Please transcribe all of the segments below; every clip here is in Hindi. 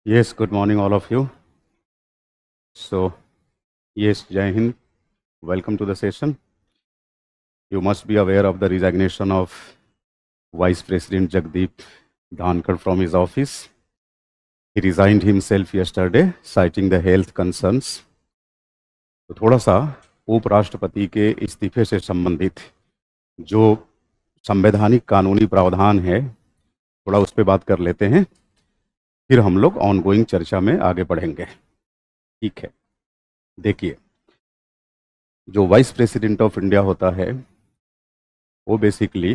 Yes, good morning, all of you. So, yes, Jai Hind, welcome to the session. You must be aware of the resignation of Vice President Jagdeep Dhankar from his office. He resigned himself yesterday, citing the health concerns. तो थोड़ा सा उपराष्ट्रपति के इस्तीफे से संबंधित जो संवैधानिक कानूनी प्रावधान है, थोड़ा उस पर बात कर लेते हैं, फिर हम लोग ऑनगोइंग चर्चा में आगे बढ़ेंगे। ठीक है, देखिए, जो वाइस प्रेसिडेंट ऑफ इंडिया होता है वो बेसिकली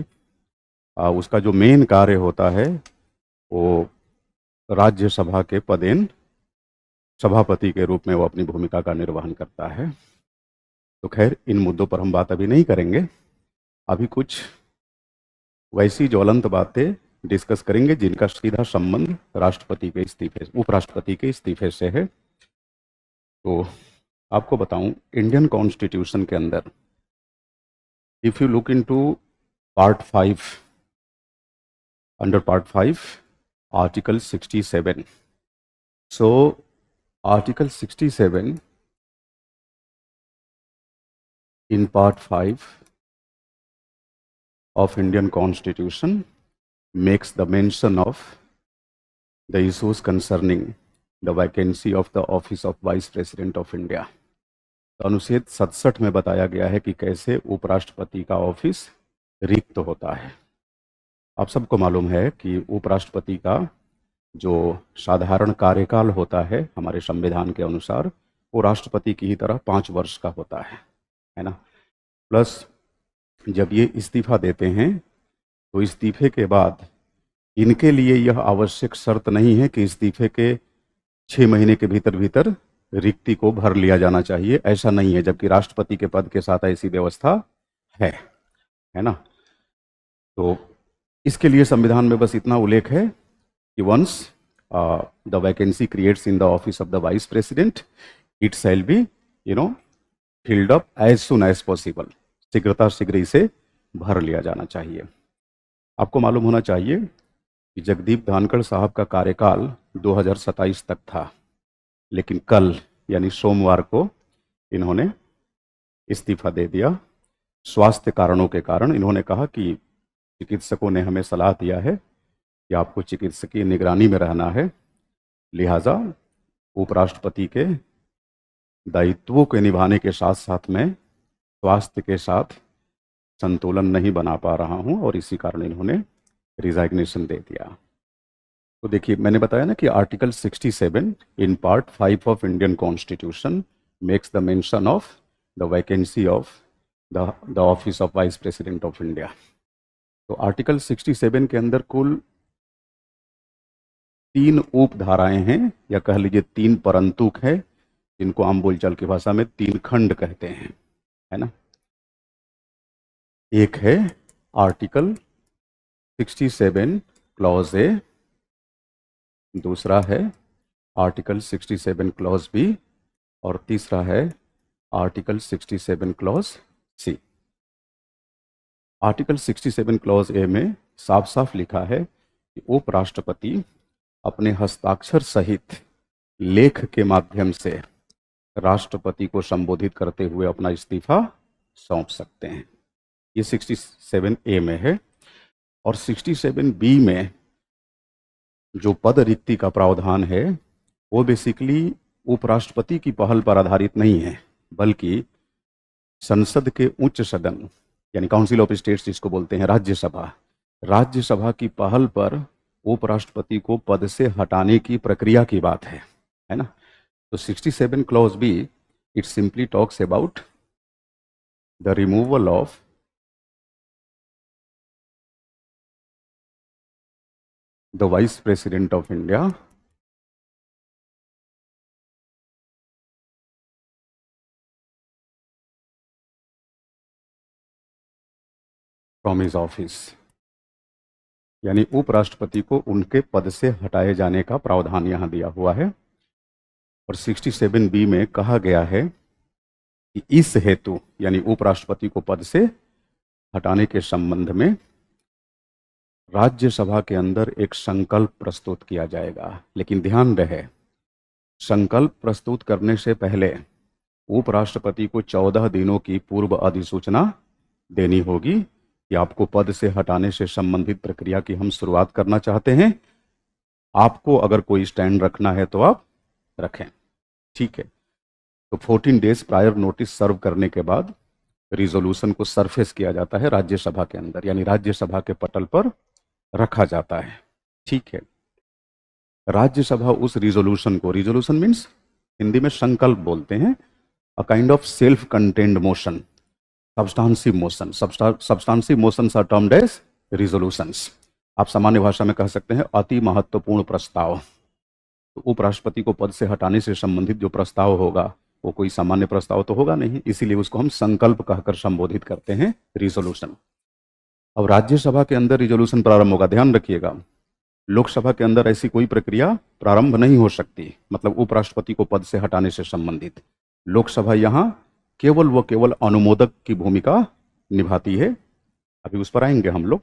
उसका जो मेन कार्य होता है वो राज्यसभा के पदेन सभापति के रूप में वो अपनी भूमिका का निर्वहन करता है। तो खैर, इन मुद्दों पर हम बात अभी नहीं करेंगे। अभी कुछ वैसी ज्वलंत बातें डिस्कस करेंगे जिनका सीधा संबंध राष्ट्रपति के इस्तीफे, उपराष्ट्रपति के इस्तीफे से है। तो आपको बताऊं, इंडियन कॉन्स्टिट्यूशन के अंदर if you look into part 5, under part 5, article 67, so article 67 in part 5 of Indian Constitution makes the mention of the issues concerning the vacancy of the office of Vice President of India. तो अनुच्छेद 67 में बताया गया है कि कैसे उपराष्ट्रपति का ऑफिस रिक्त होता है। आप सबको मालूम है कि उपराष्ट्रपति का जो साधारण कार्यकाल होता है हमारे संविधान के अनुसार वो राष्ट्रपति की ही तरह 5 वर्ष का होता है ना। प्लस जब ये इस्तीफा देते हैं तो इस्तीफे के बाद इनके लिए यह आवश्यक शर्त नहीं है कि इस्तीफे के 6 महीने के भीतर भीतर रिक्ति को भर लिया जाना चाहिए, ऐसा नहीं है, जबकि राष्ट्रपति के पद के साथ ऐसी व्यवस्था है ना। तो इसके लिए संविधान में बस इतना उल्लेख है कि once the vacancy creates in the office of the vice president it shall be filled up as soon as possible, शीघ्र इसे भर लिया जाना चाहिए। आपको मालूम होना चाहिए कि जगदीप धानखड़ साहब का कार्यकाल 2027 तक था, लेकिन कल यानी सोमवार को इन्होंने इस्तीफा दे दिया। स्वास्थ्य कारणों के कारण इन्होंने कहा कि चिकित्सकों ने हमें सलाह दिया है कि आपको चिकित्सकीय निगरानी में रहना है, लिहाजा उपराष्ट्रपति के दायित्वों के निभाने के साथ साथ मैं स्वास्थ्य के साथ संतुलन नहीं बना पा रहा हूं और इसी कारण इन्होंने रिजाइग्नेशन दे दिया। तो देखिए, मैंने बताया ना कि article 67 in part 5 of Indian constitution makes the mention of the vacancy of the office of vice president of India. तो आर्टिकल 67 के अंदर कुल 3 उप धाराएं हैं, या कह लीजिए 3 परंतुक है, जिनको आम बोलचाल की भाषा में 3 खंड कहते हैं, है ना। एक है आर्टिकल 67 क्लॉज ए, दूसरा है आर्टिकल 67 क्लॉज बी, और तीसरा है article 67 clause C. Article 67 clause A में साफ साफ लिखा है कि उपराष्ट्रपति अपने हस्ताक्षर सहित लेख के माध्यम से राष्ट्रपति को संबोधित करते हुए अपना इस्तीफा सौंप सकते हैं। ये 67 ए में है। और 67 बी में जो पद रिक्ति का प्रावधान है वो बेसिकली उपराष्ट्रपति की पहल पर आधारित नहीं है, बल्कि संसद के उच्च सदन यानी काउंसिल ऑफ स्टेट्स जिसको बोलते हैं राज्यसभा की पहल पर उपराष्ट्रपति को पद से हटाने की प्रक्रिया की बात है ना। तो 67 clause B it simply talks about the removal of the vice president of India from his office, यानी उपराष्ट्रपति को उनके पद से हटाए जाने का प्रावधान यहां दिया हुआ है। और 67 बी में कहा गया है कि इस हेतु यानी उपराष्ट्रपति को पद से हटाने के संबंध में राज्यसभा के अंदर एक संकल्प प्रस्तुत किया जाएगा, लेकिन ध्यान रहे संकल्प प्रस्तुत करने से पहले उपराष्ट्रपति को 14 दिनों की पूर्व अधिसूचना देनी होगी कि आपको पद से हटाने से संबंधित प्रक्रिया की हम शुरुआत करना चाहते हैं। आपको अगर कोई स्टैंड रखना है तो आप रखें, ठीक है। तो 14 डेज प्रायर नोटिस सर्व करने के बाद रिजोल्यूशन को सरफेस किया जाता है राज्यसभा के अंदर, यानी राज्यसभा के पटल पर रखा जाता है, ठीक है। राज्यसभा उस रिजोल्यूशन को, रिजोल्यूशन मीन्स हिंदी में संकल्प बोलते हैं, a kind of self contained motion, substantive motion. Substantive motions are termed as resolutions. आप सामान्य भाषा में कह सकते हैं अति महत्वपूर्ण प्रस्ताव। तो उपराष्ट्रपति को पद से हटाने से संबंधित जो प्रस्ताव होगा वो कोई सामान्य प्रस्ताव तो होगा नहीं, इसीलिए उसको हम संकल्प कहकर संबोधित करते हैं, रिजोल्यूशन। अब राज्यसभा के अंदर रिजोल्यूशन प्रारंभ होगा, ध्यान रखिएगा। लोकसभा के अंदर ऐसी कोई प्रक्रिया प्रारंभ नहीं हो सकती, मतलब उपराष्ट्रपति को पद से हटाने से संबंधित। लोकसभा यहां केवल अनुमोदक की भूमिका निभाती है। अभी उस पर आएंगे हम लोग।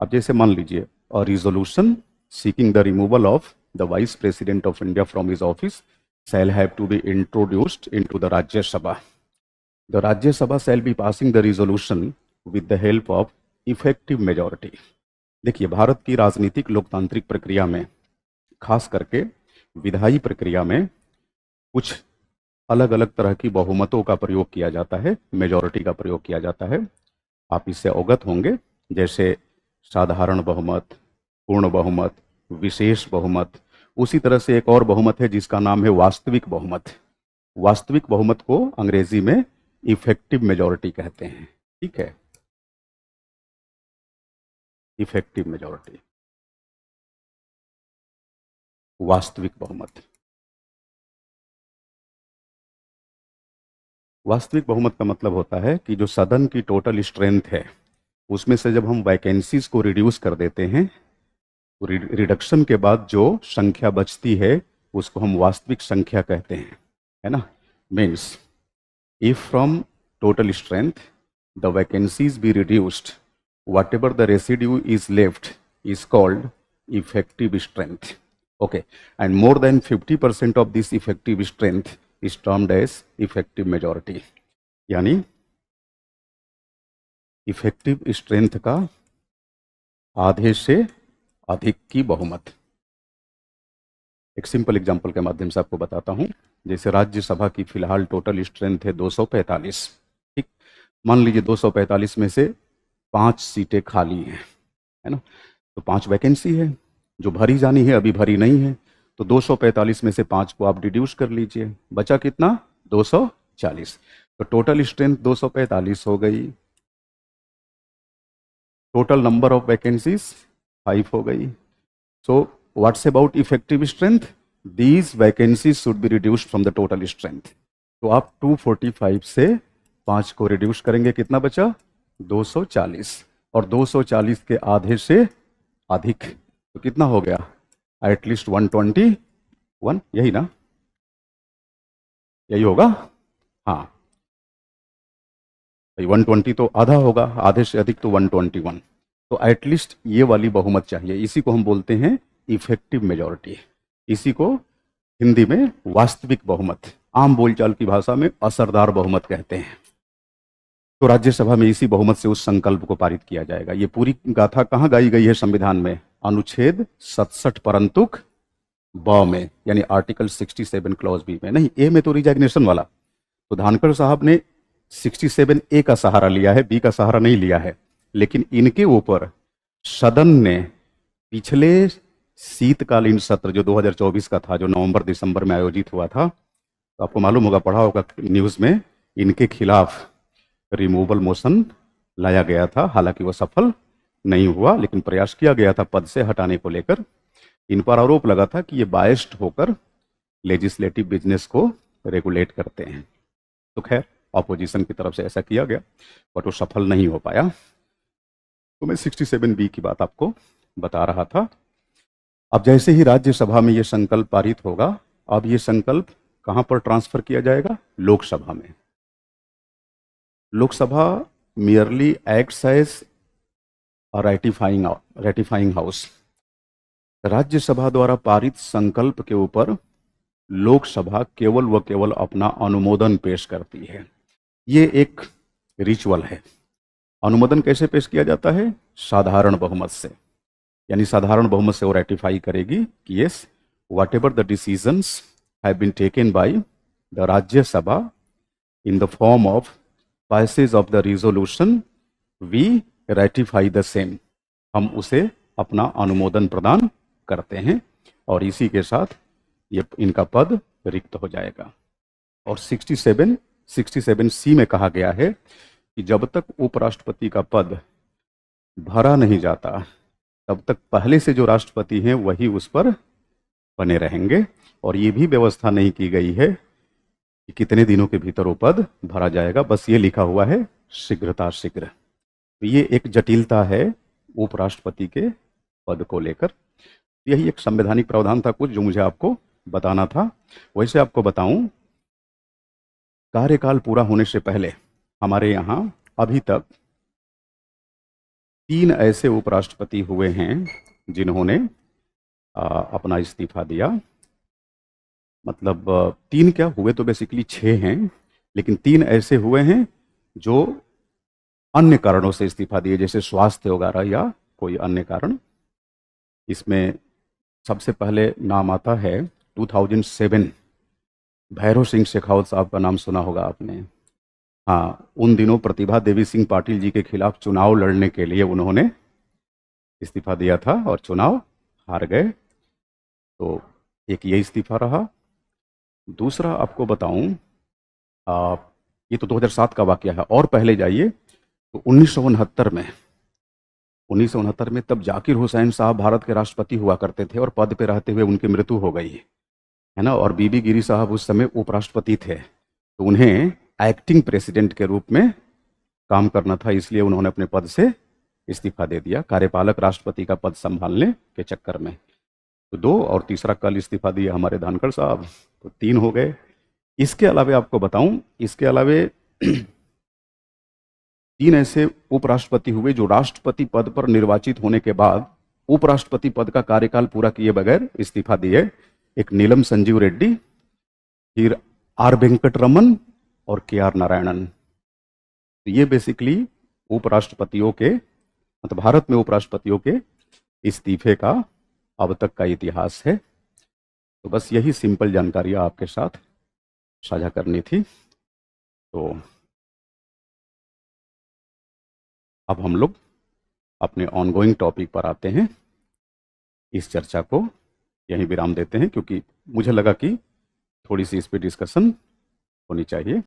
अब जैसे मान लीजिए अ resolution seeking the removal of the vice president of India from his office shall have to be introduced into the Rajya Sabha. The Rajya Sabha shall be passing the resolution with the help of effective majority. देखिए, भारत की राजनीतिक लोकतांत्रिक प्रक्रिया में, खास करके विधायी प्रक्रिया में, कुछ अलग अलग तरह की बहुमतों का प्रयोग किया जाता है, मेजॉरिटी का प्रयोग किया जाता है। आप इससे अवगत होंगे, जैसे साधारण बहुमत, पूर्ण बहुमत, विशेष बहुमत। उसी तरह से एक और बहुमत है जिसका नाम है वास्तविक बहुमत। वास्तविक बहुमत को अंग्रेजी में इफेक्टिव मेजॉरिटी कहते हैं, ठीक है, इफेक्टिव मेजॉरिटी, वास्तविक बहुमत। वास्तविक बहुमत का मतलब होता है कि जो सदन की टोटल स्ट्रेंथ है उसमें से जब हम वैकेंसीज को रिड्यूस कर देते हैं, रिडक्शन के बाद जो संख्या बचती है उसको हम वास्तविक संख्या कहते हैं, है ना। Means if from total strength the vacancies be reduced, whatever the residue is left is called effective strength, okay, and more than 50% of this effective strength is termed as effective majority. यानी इफेक्टिव स्ट्रेंथ का आधे से अधिक की बहुमत। एक सिंपल एग्जांपल के माध्यम से आपको बताता हूं। जैसे राज्यसभा की फिलहाल टोटल स्ट्रेंथ है 245, ठीक। मान लीजिए 245 में से 5 सीटें खाली हैं, है ना, तो 5 वैकेंसी है जो भरी जानी है, अभी भरी नहीं है। तो 245 में से 5 को आप डिड्यूस कर लीजिए, बचा कितना, 240। तो टोटल स्ट्रेंथ 245 हो गई, टोटल नंबर ऑफ वैकेंसीज 5 हो गई। So what's about effective strength, these vacancies should be reduced from the total strength. तो आप 245 से 5 को रिड्यूस करेंगे, कितना बचा, 240, और 240 के आधे से अधिक तो कितना हो गया, एटलीस्ट 121, यही ना, यही होगा, हाँ भाई 120 तो आधा होगा, आधे से अधिक तो 121। तो एटलीस्ट ये वाली बहुमत चाहिए, इसी को हम बोलते हैं इफेक्टिव मेजॉरिटी। इसी को हिंदी में वास्तविक बहुमत, आम बोलचाल की भाषा में असरदार बहुमत कहते हैं। तो राज्यसभा में इसी बहुमत से उस संकल्प को पारित किया जाएगा। ये पूरी गाथा कहाँ गाई गई है संविधान में, अनुच्छेद 67 परंतुक ब में, यानी आर्टिकल 67 क्लॉज बी में, नहीं ए में तो रिजाइग्नेशन वाला। तो धानकर साहब ने 67 ए का सहारा लिया है, बी का सहारा नहीं लिया है। लेकिन इनके ऊपर सदन ने पिछले शीतकालीन सत्र जो 2024 का था, जो नवंबर दिसंबर में आयोजित हुआ था, तो आपको मालूम होगा, पढ़ा होगा न्यूज में, इनके खिलाफ रिमूवल मोशन लाया गया था। हालांकि वो सफल नहीं हुआ, लेकिन प्रयास किया गया था पद से हटाने को लेकर। इन पर आरोप लगा था कि ये बायस्ड होकर लेजिस्लेटिव बिजनेस को रेगुलेट करते हैं। तो खैर ऑपोजिशन की तरफ से ऐसा किया गया, बट वो सफल नहीं हो पाया। तो मैं 67B की बात आपको बता रहा था। अब जैसे ही राज्यसभा में ये संकल्प पारित होगा, अब ये संकल्प कहां पर ट्रांसफर किया जाएगा, लोकसभा में। Lok Sabha merely acts as ratifying house. Rajya Sabha द्वारा पारित संकल्प के ऊपर लोकसभा केवल व केवल अपना अनुमोदन पेश करती है। ये एक रिचुअल है। अनुमोदन कैसे पेश किया जाता है? साधारण बहुमत से। यानी साधारण बहुमत से वो रेटिफाई करेगी कि yes, whatever the decisions have been taken by the Rajya Sabha in the form of passage of the resolution we ratify the same। हम उसे अपना अनुमोदन प्रदान करते हैं और इसी के साथ ये इनका पद रिक्त हो जाएगा। और 67C में कहा गया है कि जब तक उपराष्ट्रपति का पद भरा नहीं जाता तब तक पहले से जो राष्ट्रपति हैं वही उस पर बने रहेंगे। और ये भी व्यवस्था नहीं की गई है कि कितने दिनों के भीतर वो पद भरा जाएगा, बस ये लिखा हुआ है शीघ्रता शीघ्र। तो ये एक जटिलता है उपराष्ट्रपति के पद को लेकर। यही एक संवैधानिक प्रावधान था कुछ जो मुझे आपको बताना था। वैसे आपको बताऊं, कार्यकाल पूरा होने से पहले हमारे यहाँ अभी तक 3 ऐसे उपराष्ट्रपति हुए हैं जिन्होंने अपना इस्तीफा दिया। मतलब 3 क्या हुए तो बेसिकली 6 हैं, लेकिन 3 ऐसे हुए हैं जो अन्य कारणों से इस्तीफा दिए, जैसे स्वास्थ्य वगैरह या कोई अन्य कारण। इसमें सबसे पहले नाम आता है 2007 भैरव सिंह शेखावत साहब का नाम सुना होगा आपने। हाँ, उन दिनों प्रतिभा देवी सिंह पाटिल जी के खिलाफ चुनाव लड़ने के लिए उन्होंने इस्तीफा दिया था और चुनाव हार गए। तो एक ये इस्तीफा रहा। दूसरा आपको बताऊं, ये तो 2007 का वाकया है। और पहले जाइए तो 1969 में तब जाकिर हुसैन साहब भारत के राष्ट्रपति हुआ करते थे और पद पे रहते हुए उनकी मृत्यु हो गई है ना। और बीबी गिरी साहब उस समय उपराष्ट्रपति थे, तो उन्हें एक्टिंग प्रेसिडेंट के रूप में काम करना था, इसलिए उन्होंने अपने पद से इस्तीफा दे दिया कार्यपालक राष्ट्रपति का पद संभालने के चक्कर में। तो 2 और तीसरा कल इस्तीफा दिया हमारे धनखड़ साहब, तो 3 हो गए। इसके अलावे आपको बताऊं, इसके अलावे 3 ऐसे उपराष्ट्रपति हुए जो राष्ट्रपति पद पर निर्वाचित होने के बाद उपराष्ट्रपति पद का कार्यकाल पूरा किए बगैर इस्तीफा दिए। एक नीलम संजीव रेड्डी, फिर आर वेंकट रमन और KR नारायणन। तो ये बेसिकली उपराष्ट्रपतियों के, मतलब भारत में उपराष्ट्रपतियों के इस्तीफे का अब तक का इतिहास है। तो बस यही सिंपल जानकारी आपके साथ साझा करनी थी। तो अब हम लोग अपने ऑनगोइंग टॉपिक पर आते हैं। इस चर्चा को यहीं विराम देते हैं क्योंकि मुझे लगा कि थोड़ी सी इस पर डिस्कशन होनी चाहिए।